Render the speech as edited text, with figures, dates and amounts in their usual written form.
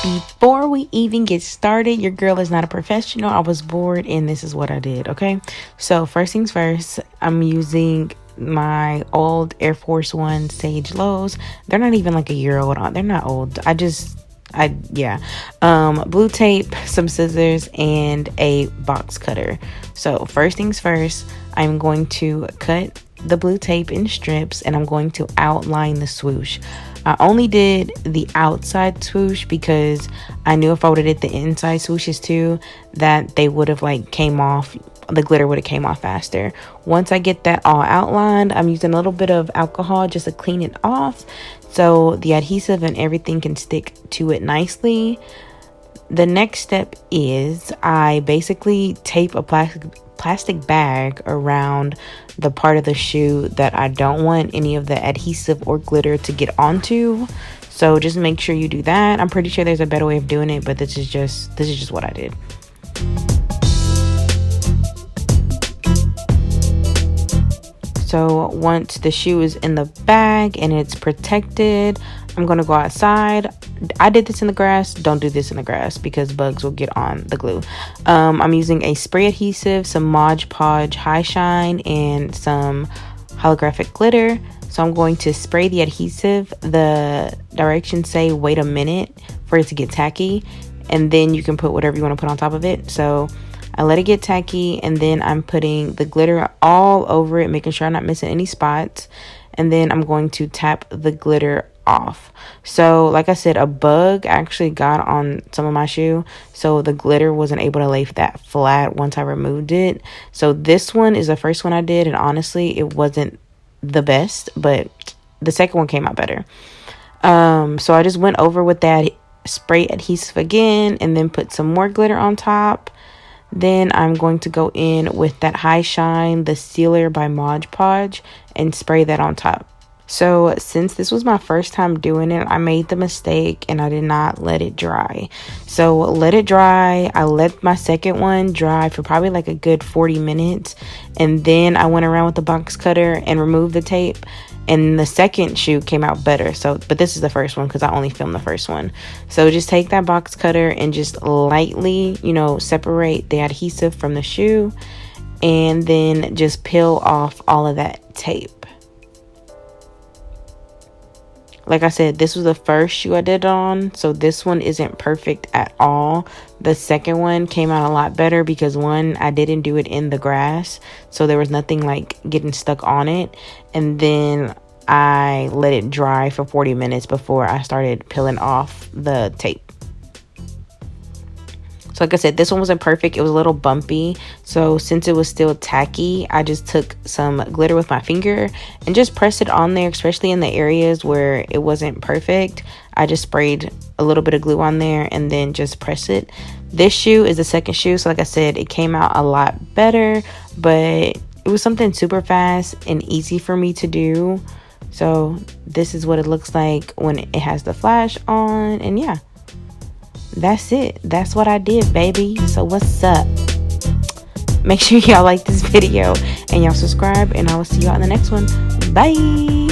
Before we even get started, your girl is not a professional. I was bored and this is what I did, okay? So first things first, I'm using my old Air Force One Sage Lows. They're not even like a year old. They're not old. Blue tape, some scissors, and a box cutter. So first things first, I'm going to cut the blue tape in strips and I'm going to outline the swoosh. I only did the outside swoosh because I knew if I would have did the inside swooshes too, that they would have came off, the glitter would have came off faster. Once I get that all outlined, I'm using a little bit of alcohol just to clean it off so the adhesive and everything can stick to it nicely. The next step is I basically tape a plastic bag around the part of the shoe that I don't want any of the adhesive or glitter to get onto. So just make sure you do that. I'm pretty sure there's a better way of doing it, but this is just what I did. So once the shoe is in the bag and it's protected, I'm going to go outside. I did this in the grass. Don't do this in the grass because bugs will get on the glue. I'm using a spray adhesive, some Podge High Shine, and some holographic glitter. So I'm going to spray the adhesive. The directions say wait a minute for it to get tacky, and then you can put whatever you want to put on top of it. So I let it get tacky, and then I'm putting the glitter all over it, making sure I'm not missing any spots. And then I'm going to tap the glitter off. So like I said, a bug actually got on some of my shoe, so the glitter wasn't able to lay that flat once I removed it. So this one is the first one I did, and honestly it wasn't the best, but the second one came out better. So I just went over with that spray adhesive again and then put some more glitter on top. Then I'm going to go in with that High Shine, the sealer by Mod Podge, and spray that on top. So since this was my first time doing it, I made the mistake and I did not let it dry. So let it dry. I let my second one dry for probably like a good 40 minutes. And then I went around with the box cutter and removed the tape. And the second shoe came out better. But this is the first one because I only filmed the first one. So just take that box cutter and just lightly, separate the adhesive from the shoe. And then just peel off all of that tape. Like I said, this was the first shoe I did on, so this one isn't perfect at all. The second one came out a lot better because one, I didn't do it in the grass, so there was nothing getting stuck on it. And then I let it dry for 40 minutes before I started peeling off the tape. So like I said, this one wasn't perfect. It was a little bumpy. So since it was still tacky, I just took some glitter with my finger and just pressed it on there, especially in the areas where it wasn't perfect. I just sprayed a little bit of glue on there and then just press it. This shoe is the second shoe. So like I said, it came out a lot better, but it was something super fast and easy for me to do. So this is what it looks like when it has the flash on, and yeah. That's it. That's what I did, baby. So what's up? Make sure y'all like this video and y'all subscribe, and I will see y'all in the next one. Bye.